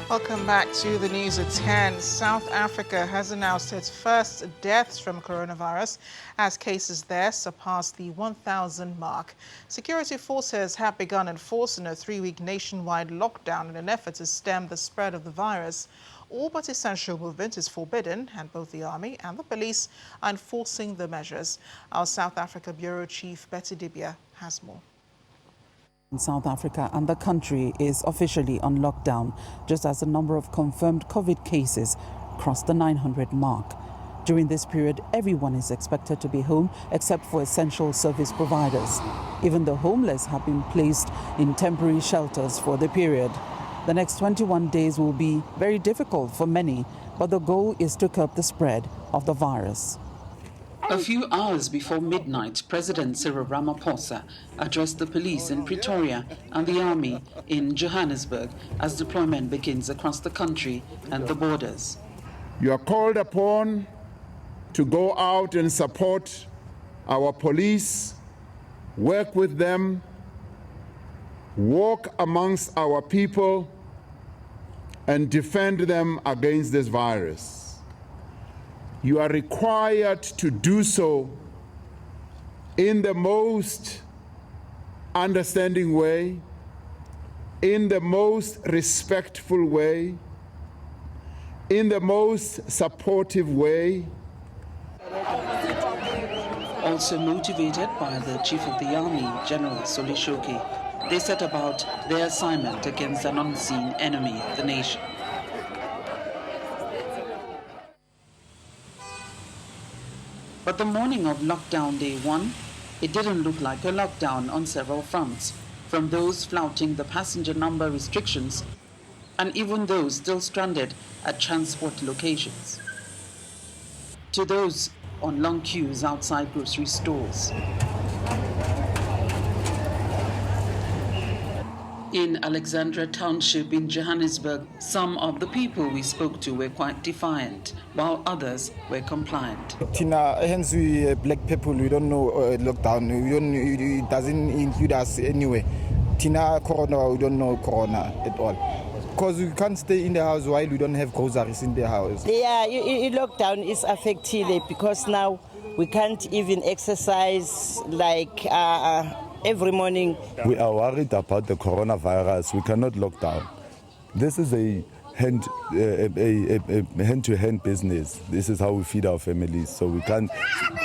Welcome back to the news at 10. South Africa has announced its first deaths from coronavirus as cases there surpass the 1,000 mark. Security forces have begun enforcing a 3-week nationwide lockdown in an effort to stem the spread of the virus. All but essential movement is forbidden, and both the army and the police are enforcing the measures. Our South Africa Bureau Chief Betty Dibia has more. In South Africa, and the country is officially on lockdown, just as the number of confirmed COVID cases crossed the 900 mark. During this period, everyone is expected to be home except for essential service providers. Even the homeless have been placed in temporary shelters for the period. The next 21 days will be very difficult for many, but the goal is to curb the spread of the virus. A few hours before midnight, President Cyril Ramaphosa addressed the police in Pretoria and the army in Johannesburg as deployment begins across the country and the borders. You are called upon to go out and support our police, work with them, walk amongst our people, and defend them against this virus. You are required to do so in the most understanding way, in the most respectful way, in the most supportive way. Also motivated by the Chief of the Army, General Solishoki, they set about their assignment against an unseen enemy of the nation. But the morning of lockdown day 1, it didn't look like a lockdown on several fronts, from those flouting the passenger number restrictions and even those still stranded at transport locations, to those on long queues outside grocery stores. In Alexandra Township in Johannesburg, some of the people we spoke to were quite defiant, while others were compliant. Hence we black people, we don't know lockdown. It doesn't include us anyway. Corona, we don't know corona at all. Because we can't stay in the house while we don't have groceries in the house. Yeah, lockdown is affecting it because now we can't even exercise like every morning. We are worried about the coronavirus. We cannot lock down. This is a hand-to-hand business. This is how we feed our families. So we can't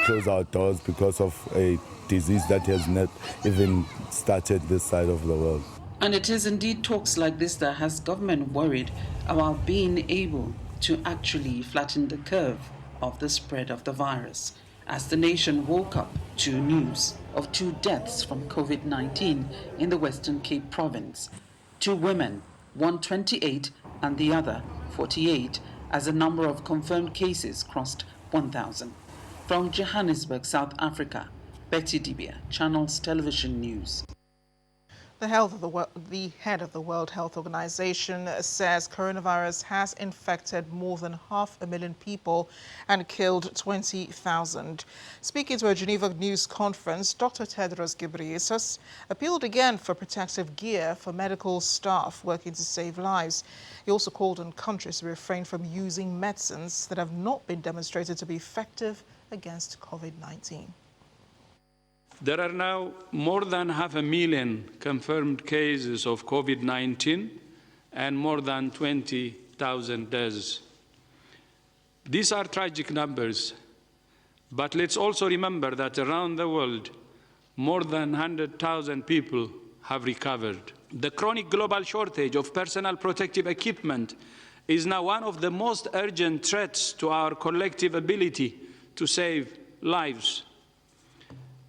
close our doors because of a disease that has not even started this side of the world. And it is indeed talks like this that has government worried about being able to actually flatten the curve of the spread of the virus, as the nation woke up to news of 2 deaths from COVID-19 in the Western Cape province. 2 women, one 28 and the other 48, as the number of confirmed cases crossed 1,000. From Johannesburg, South Africa, Betty Dibia, Channels Television News. The head of the World Health Organization says coronavirus has infected more than 500,000 people and killed 20,000. Speaking to a Geneva News conference, Dr. Tedros Ghebreyesus appealed again for protective gear for medical staff working to save lives. He also called on countries to refrain from using medicines that have not been demonstrated to be effective against COVID-19. There are now more than 500,000 confirmed cases of COVID-19 and more than 20,000 deaths. These are tragic numbers, but let's also remember that around the world, more than 100,000 people have recovered. The chronic global shortage of personal protective equipment is now one of the most urgent threats to our collective ability to save lives.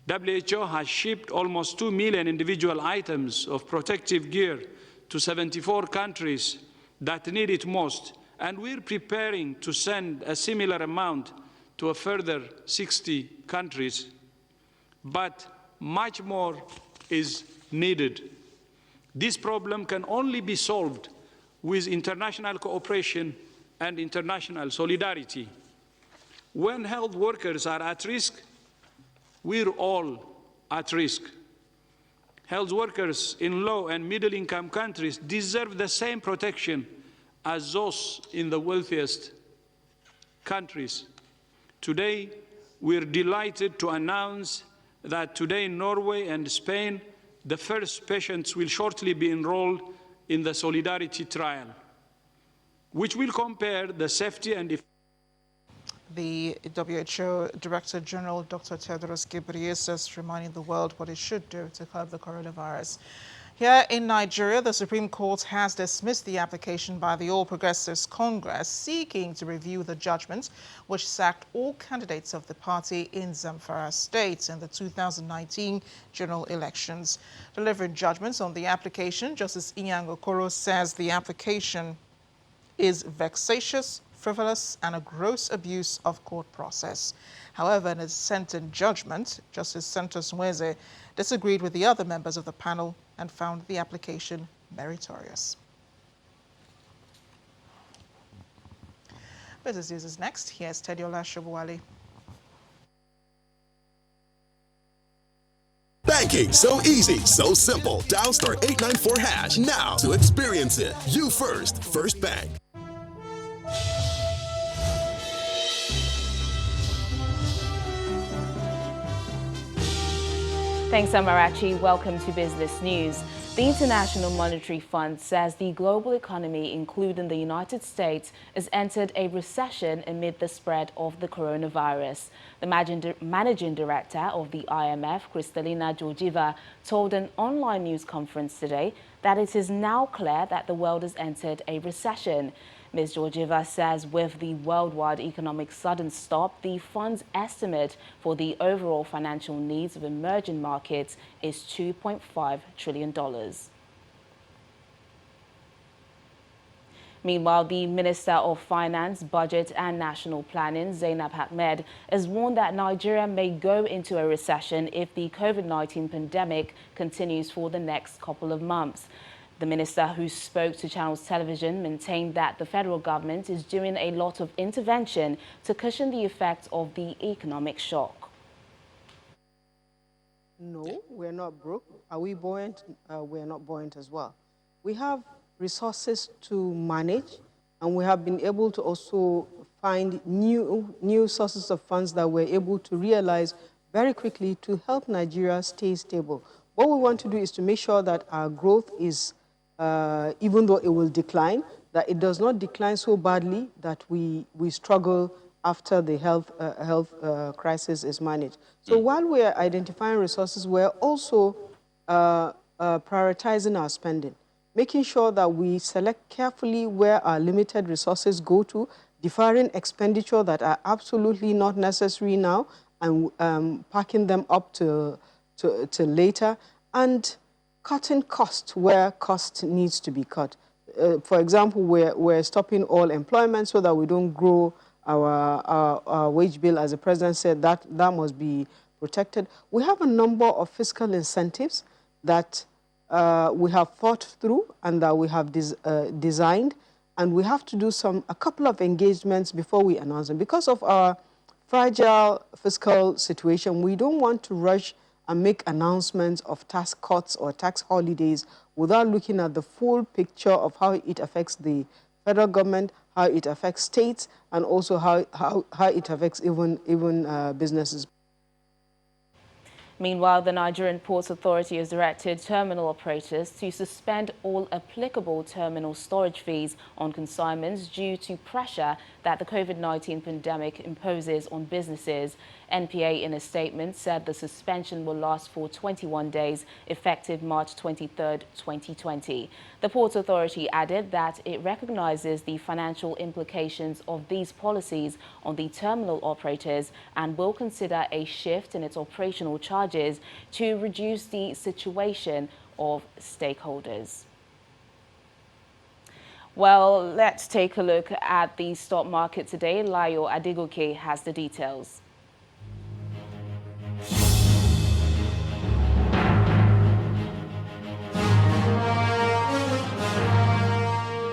W.H.O has shipped almost 2 million individual items of protective gear to 74 countries that need it most, and we're preparing to send a similar amount to a further 60 countries. But much more is needed. This problem can only be solved with international cooperation and international solidarity. When health workers are at risk, we're all at risk. Health workers in low and middle-income countries deserve the same protection as those in the wealthiest countries. Today, we're delighted to announce that today in Norway and Spain, the first patients will shortly be enrolled in the Solidarity trial, which will compare the safety and effectiveness. The WHO Director General, Dr. Tedros Ghebreyesus, reminding the world what it should do to curb the coronavirus. Here in Nigeria, the Supreme Court has dismissed the application by the All Progressives Congress seeking to review the judgment which sacked all candidates of the party in Zamfara State in the 2019 general elections. Delivering judgments on the application, Justice Inyang Okoro says the application is vexatious, frivolous, and a gross abuse of court process. However, in a dissenting judgment, Justice Santos Nweze disagreed with the other members of the panel and found the application meritorious. Business News is next. Here's Tediola Shobuwale. Banking so easy, so simple. Dial star 894 hash now to experience it. You first, First Bank. Thanks, Amarachi. Welcome to Business News. The International Monetary Fund says the global economy, including the United States, has entered a recession amid the spread of the coronavirus. The managing director of the IMF, Kristalina Georgieva, told an online news conference today that it is now clear that the world has entered a recession. Ms. Georgieva says with the worldwide economic sudden stop, the fund's estimate for the overall financial needs of emerging markets is $2.5 trillion. Meanwhile, the Minister of Finance, Budget and National Planning, Zainab Ahmed, has warned that Nigeria may go into a recession if the COVID-19 pandemic continues for the next couple of months. The minister, who spoke to Channels Television, maintained that the federal government is doing a lot of intervention to cushion the effects of the economic shock. No, we're not broke. Are we buoyant? We're not buoyant as well. We have resources to manage, and we have been able to also find new sources of funds that we're able to realize very quickly to help Nigeria stay stable. What we want to do is to make sure that our growth is, even though it will decline, that it does not decline so badly that we struggle after the health crisis is managed. So while we are identifying resources, we're also prioritizing our spending, making sure that we select carefully where our limited resources go to, deferring expenditure that are absolutely not necessary now, and parking them up to later, and cutting costs where cost needs to be cut. For example, we're stopping all employment so that we don't grow our wage bill. As the president said, that must be protected. We have a number of fiscal incentives that we have thought through and that we have designed, and we have to do a couple of engagements before we announce them. Because of our fragile fiscal situation, we don't want to rush and make announcements of tax cuts or tax holidays without looking at the full picture of how it affects the federal government, how it affects states, and also how it affects even businesses. Meanwhile, the Nigerian Ports Authority has directed terminal operators to suspend all applicable terminal storage fees on consignments due to pressure that the COVID-19 pandemic imposes on businesses. NPA, in a statement, said the suspension will last for 21 days, effective March 23, 2020. The Ports Authority added that it recognizes the financial implications of these policies on the terminal operators and will consider a shift in its operational charges to reduce the situation of stakeholders. Well, let's take a look at the stock market today. Layo Adigoke has the details.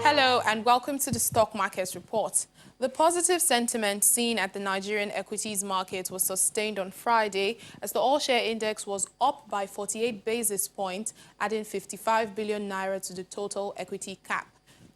Hello and welcome to the Stock Markets Report. The positive sentiment seen at the Nigerian equities market was sustained on Friday as the all-share index was up by 48 basis points, adding 55 billion naira to the total equity cap.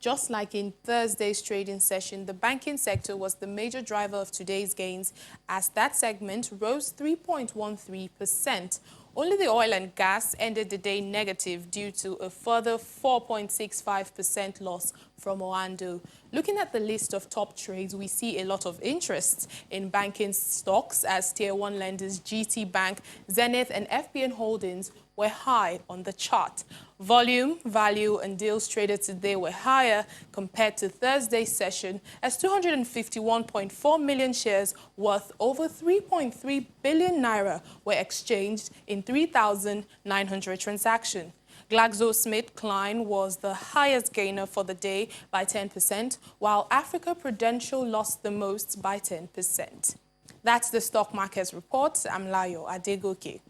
Just like in Thursday's trading session, the banking sector was the major driver of today's gains as that segment rose 3.13%. Only the oil and gas ended the day negative due to a further 4.65% loss from Oando. Looking at the list of top trades, we see a lot of interest in banking stocks as Tier 1 lenders GT Bank, Zenith and FBN Holdings were high on the chart. Volume, value and deals traded today were higher compared to Thursday's session as 251.4 million shares worth over 3.3 billion naira were exchanged in 3,900 transactions. GlaxoSmithKline was the highest gainer for the day by 10%, while Africa Prudential lost the most by 10%. That's the stock markets report. I'm Layo Adegoke.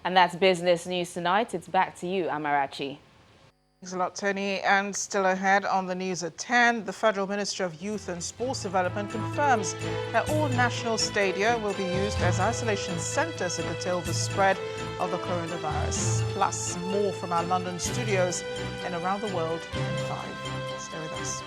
And that's business news tonight. It's back to you, Amarachi. Thanks a lot, Tony. And still ahead on the news at 10, the Federal Ministry of Youth and Sports Development confirms that all national stadia will be used as isolation centres to curtail the spread of the coronavirus. Plus, more from our London studios and around the world in 5. Stay with us.